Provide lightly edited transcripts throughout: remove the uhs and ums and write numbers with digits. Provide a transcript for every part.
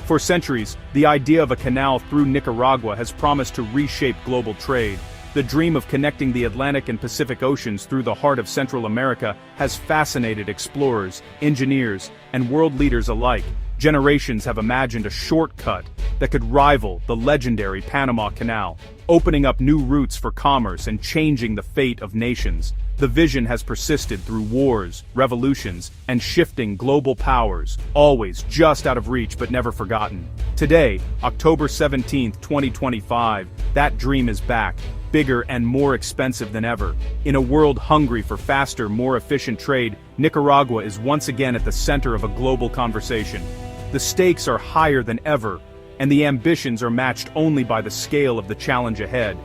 For centuries, the idea of a canal through Nicaragua has promised to reshape global trade. The dream of connecting the Atlantic and Pacific Oceans through the heart of Central America has fascinated explorers, engineers, and world leaders alike. Generations have imagined a shortcut that could rival the legendary Panama Canal, opening up new routes for commerce and changing the fate of nations. The vision has persisted through wars, revolutions, and shifting global powers, always just out of reach but never forgotten. Today, October 17, 2025, that dream is back, bigger and more expensive than ever. In a world hungry for faster, more efficient trade, Nicaragua is once again at the center of a global conversation. The stakes are higher than ever, and the ambitions are matched only by the scale of the challenge ahead.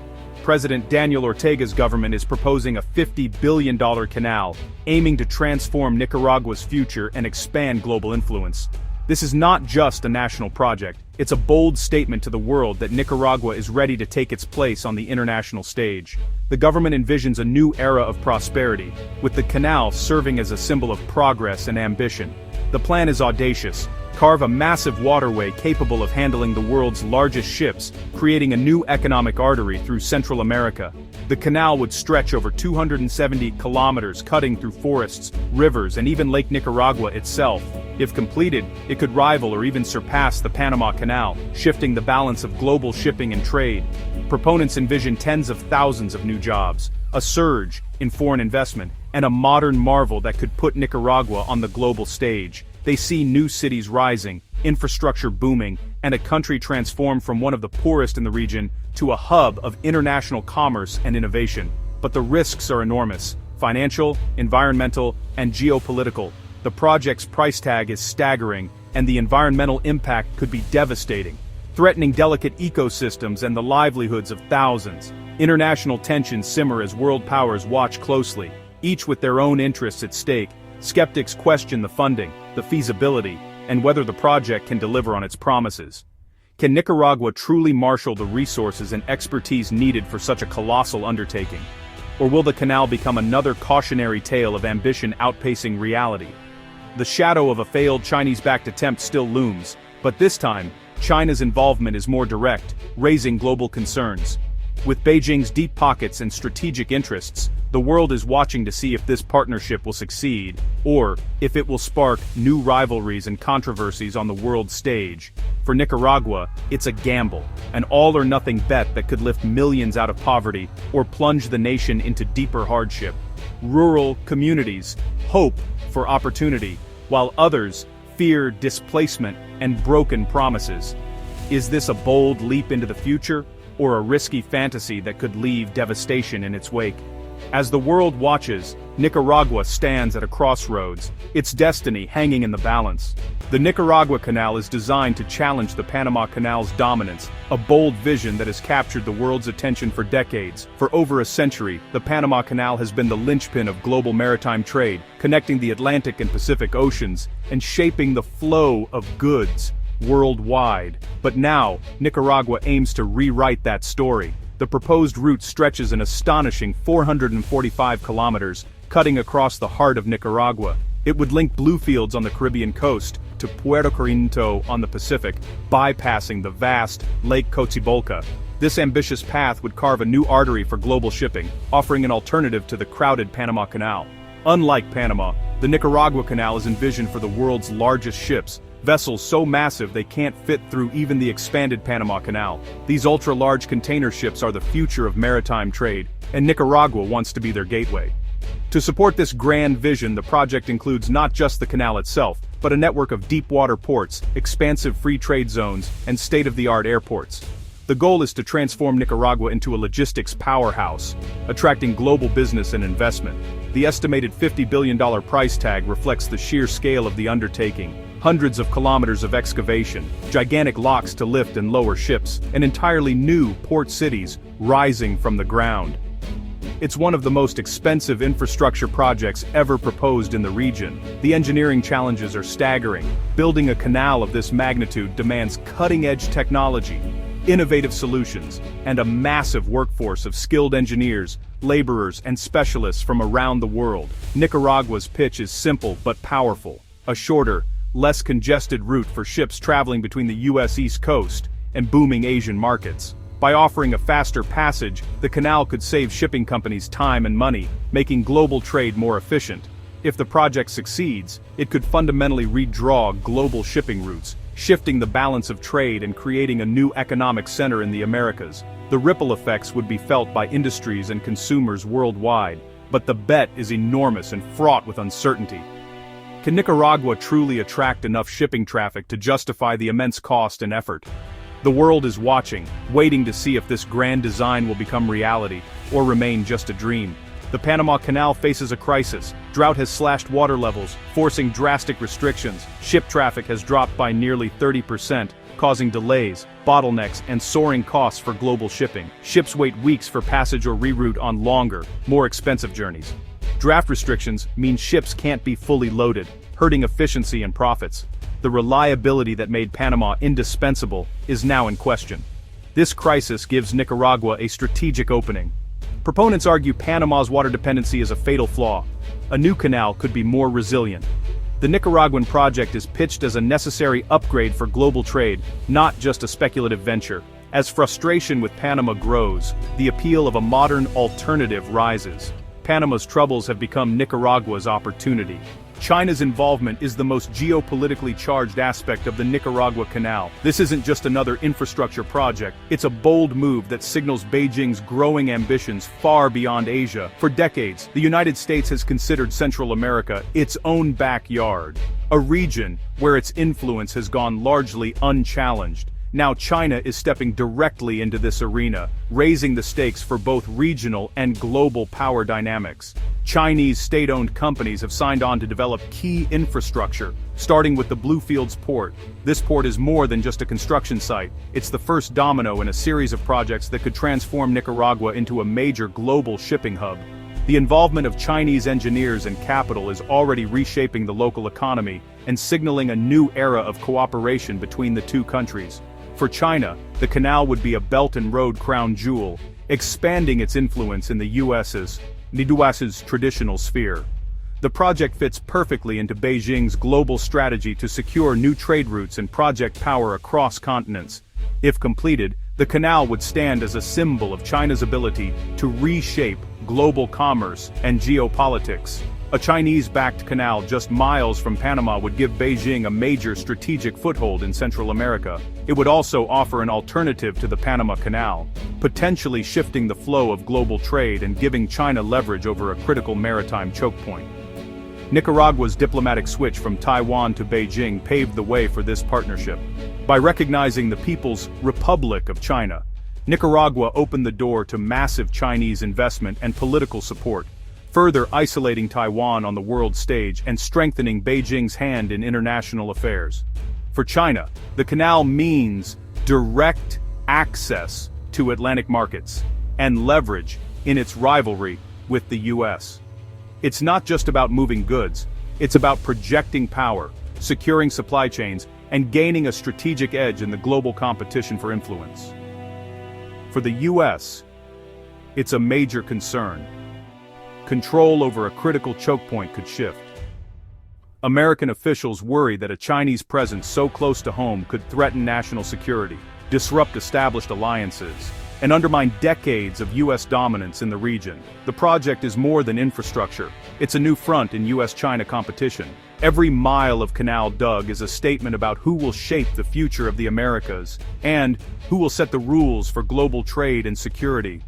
President Daniel Ortega's government is proposing a $50 billion canal, aiming to transform Nicaragua's future and expand global influence. This is not just a national project, it's a bold statement to the world that Nicaragua is ready to take its place on the international stage. The government envisions a new era of prosperity, with the canal serving as a symbol of progress and ambition. The plan is audacious. Carve a massive waterway capable of handling the world's largest ships, creating a new economic artery through Central America. The canal would stretch over 270 kilometers, cutting through forests, rivers, and even Lake Nicaragua itself. If completed, it could rival or even surpass the Panama Canal, shifting the balance of global shipping and trade. Proponents envision tens of thousands of new jobs, a surge in foreign investment, and a modern marvel that could put Nicaragua on the global stage. They see new cities rising, infrastructure booming, and a country transformed from one of the poorest in the region to a hub of international commerce and innovation. But the risks are enormous: financial, environmental, and geopolitical. The project's price tag is staggering, and the environmental impact could be devastating, threatening delicate ecosystems and the livelihoods of thousands. International tensions simmer as world powers watch closely, each with their own interests at stake. Skeptics question the funding, the feasibility, and whether the project can deliver on its promises. Can Nicaragua truly marshal the resources and expertise needed for such a colossal undertaking? Or will the canal become another cautionary tale of ambition outpacing reality? The shadow of a failed Chinese-backed attempt still looms, but this time, China's involvement is more direct, raising global concerns. With Beijing's deep pockets and strategic interests, the world is watching to see if this partnership will succeed, or if it will spark new rivalries and controversies on the world stage. For Nicaragua, it's a gamble, an all-or-nothing bet that could lift millions out of poverty or plunge the nation into deeper hardship. Rural communities hope for opportunity, while others fear displacement and broken promises. Is this a bold leap into the future, or a risky fantasy that could leave devastation in its wake? As the world watches, Nicaragua stands at a crossroads, its destiny hanging in the balance. The Nicaragua Canal is designed to challenge the Panama Canal's dominance, a bold vision that has captured the world's attention for decades. For over a century, the Panama Canal has been the linchpin of global maritime trade, connecting the Atlantic and Pacific Oceans and shaping the flow of goods worldwide. But now, Nicaragua aims to rewrite that story. The proposed route stretches an astonishing 445 kilometers, cutting across the heart of Nicaragua. It would link bluefields on the Caribbean coast to Puerto Corinto on the Pacific, bypassing the vast Lake Coatzacoalcos. This ambitious path would carve a new artery for global shipping, offering an alternative to the crowded Panama Canal. Unlike Panama, the Nicaragua Canal is envisioned for the world's largest ships, vessels so massive they can't fit through even the expanded Panama Canal. These ultra-large container ships are the future of maritime trade, and Nicaragua wants to be their gateway. To support this grand vision, the project includes not just the canal itself, but a network of deep-water ports, expansive free trade zones, and state-of-the-art airports. The goal is to transform Nicaragua into a logistics powerhouse, attracting global business and investment. The estimated $50 billion price tag reflects the sheer scale of the undertaking. Hundreds of kilometers of excavation, gigantic locks to lift and lower ships, and entirely new port cities rising from the ground. It's one of the most expensive infrastructure projects ever proposed in the region. The engineering challenges are staggering. Building a canal of this magnitude demands cutting-edge technology, innovative solutions, and a massive workforce of skilled engineers, laborers, and specialists from around the world. Nicaragua's pitch is simple but powerful: a shorter, less congested route for ships traveling between the US East Coast and booming Asian markets. By offering a faster passage, the canal could save shipping companies time and money, making global trade more efficient. If the project succeeds, it could fundamentally redraw global shipping routes, shifting the balance of trade and creating a new economic center in the Americas. The ripple effects would be felt by industries and consumers worldwide, but the bet is enormous and fraught with uncertainty. Can Nicaragua truly attract enough shipping traffic to justify the immense cost and effort? The world is watching, waiting to see if this grand design will become reality, or remain just a dream. The Panama Canal faces a crisis. Drought has slashed water levels, forcing drastic restrictions. Ship traffic has dropped by nearly 30%, causing delays, bottlenecks, and soaring costs for global shipping. Ships wait weeks for passage or reroute on longer, more expensive journeys. Draft restrictions mean ships can't be fully loaded, hurting efficiency and profits. The reliability that made Panama indispensable is now in question. This crisis gives Nicaragua a strategic opening. Proponents argue Panama's water dependency is a fatal flaw. A new canal could be more resilient. The Nicaraguan project is pitched as a necessary upgrade for global trade, not just a speculative venture. As frustration with Panama grows, the appeal of a modern alternative rises. Panama's troubles have become Nicaragua's opportunity. China's involvement is the most geopolitically charged aspect of the Nicaragua Canal. This isn't just another infrastructure project, it's a bold move that signals Beijing's growing ambitions far beyond Asia. For decades, the United States has considered Central America its own backyard, a region where its influence has gone largely unchallenged. Now China is stepping directly into this arena, raising the stakes for both regional and global power dynamics. Chinese state-owned companies have signed on to develop key infrastructure, starting with the Bluefields port. This port is more than just a construction site, it's the first domino in a series of projects that could transform Nicaragua into a major global shipping hub. The involvement of Chinese engineers and capital is already reshaping the local economy and signaling a new era of cooperation between the two countries. For China, the canal would be a Belt and Road crown jewel, expanding its influence in the US's traditional sphere. The project fits perfectly into Beijing's global strategy to secure new trade routes and project power across continents. If completed, the canal would stand as a symbol of China's ability to reshape global commerce and geopolitics. A Chinese-backed canal just miles from Panama would give Beijing a major strategic foothold in Central America. It would also offer an alternative to the Panama Canal, potentially shifting the flow of global trade and giving China leverage over a critical maritime choke point. Nicaragua's diplomatic switch from Taiwan to Beijing paved the way for this partnership. By recognizing the People's Republic of China, Nicaragua opened the door to massive Chinese investment and political support, further isolating Taiwan on the world stage and strengthening Beijing's hand in international affairs. For China, the canal means direct access to Atlantic markets and leverage in its rivalry with the US. It's not just about moving goods, it's about projecting power, securing supply chains, and gaining a strategic edge in the global competition for influence. For the US, it's a major concern. Control over a critical choke point could shift. American officials worry that a Chinese presence so close to home could threaten national security, disrupt established alliances, and undermine decades of US dominance in the region. The project is more than infrastructure, it's a new front in US-China competition. Every mile of canal dug is a statement about who will shape the future of the Americas, and who will set the rules for global trade and security.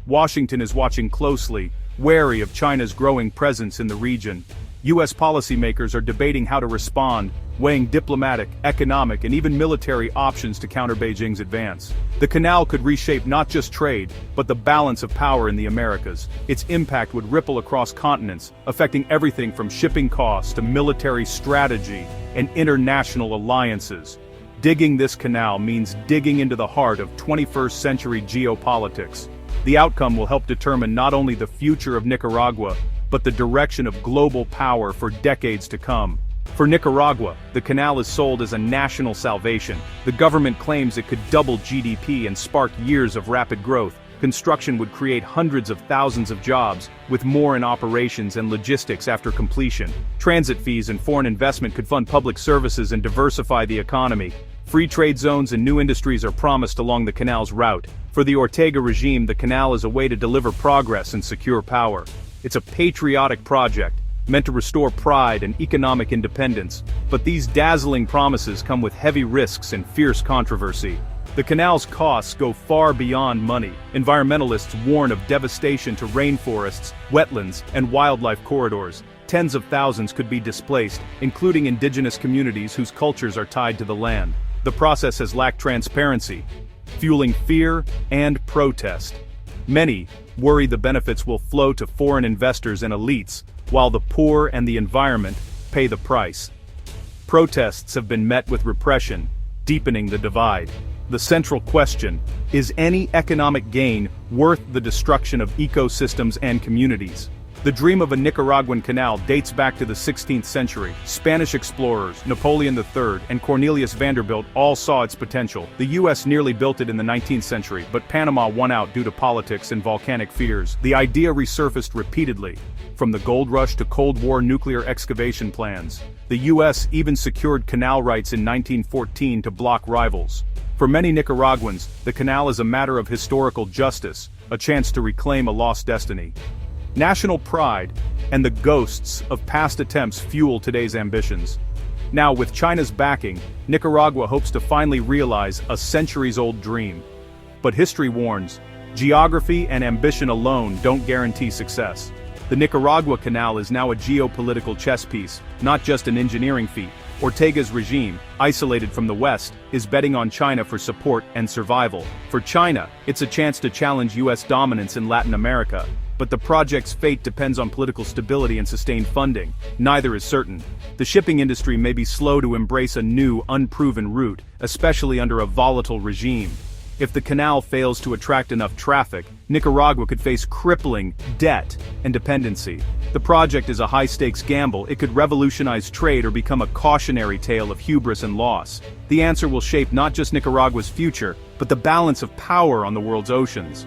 Washington is watching closely, wary of China's growing presence in the region. US policymakers are debating how to respond, weighing diplomatic, economic, and even military options to counter Beijing's advance. The canal could reshape not just trade, but the balance of power in the Americas. Its impact would ripple across continents, affecting everything from shipping costs to military strategy and international alliances. Digging this canal means digging into the heart of 21st century geopolitics. The outcome will help determine not only the future of Nicaragua, but the direction of global power for decades to come. For Nicaragua, the canal is sold as a national salvation. The government claims it could double GDP and spark years of rapid growth. Construction would create hundreds of thousands of jobs, with more in operations and logistics after completion. Transit fees and foreign investment could fund public services and diversify the economy. Free trade zones and new industries are promised along the canal's route. For the Ortega regime, the canal is a way to deliver progress and secure power. It's a patriotic project, meant to restore pride and economic independence, but these dazzling promises come with heavy risks and fierce controversy. The canal's costs go far beyond money. Environmentalists warn of devastation to rainforests, wetlands, and wildlife corridors. Tens of thousands could be displaced, including indigenous communities whose cultures are tied to the land. The process has lacked transparency, fueling fear and protest. Many worry the benefits will flow to foreign investors and elites, while the poor and the environment pay the price. Protests have been met with repression, deepening the divide. The central question: is any economic gain worth the destruction of ecosystems and communities? The dream of a Nicaraguan canal dates back to the 16th century. Spanish explorers, Napoleon III, and Cornelius Vanderbilt all saw its potential. The US nearly built it in the 19th century, but Panama won out due to politics and volcanic fears. The idea resurfaced repeatedly, from the gold rush to Cold War nuclear excavation plans. The US even secured canal rights in 1914 to block rivals. For many Nicaraguans, the canal is a matter of historical justice, a chance to reclaim a lost destiny. National pride and the ghosts of past attempts fuel today's ambitions. Now, with China's backing, Nicaragua hopes to finally realize a centuries-old dream. But history warns, geography and ambition alone don't guarantee success. The Nicaragua Canal is now a geopolitical chess piece, not just an engineering feat. Ortega's regime, isolated from the West, is betting on China for support and survival. For China, it's a chance to challenge US dominance in Latin America. But the project's fate depends on political stability and sustained funding. Neither is certain. The shipping industry may be slow to embrace a new, unproven route, especially under a volatile regime. If the canal fails to attract enough traffic, Nicaragua could face crippling debt and dependency. The project is a high-stakes gamble. It could revolutionize trade or become a cautionary tale of hubris and loss. The answer will shape not just Nicaragua's future, but the balance of power on the world's oceans.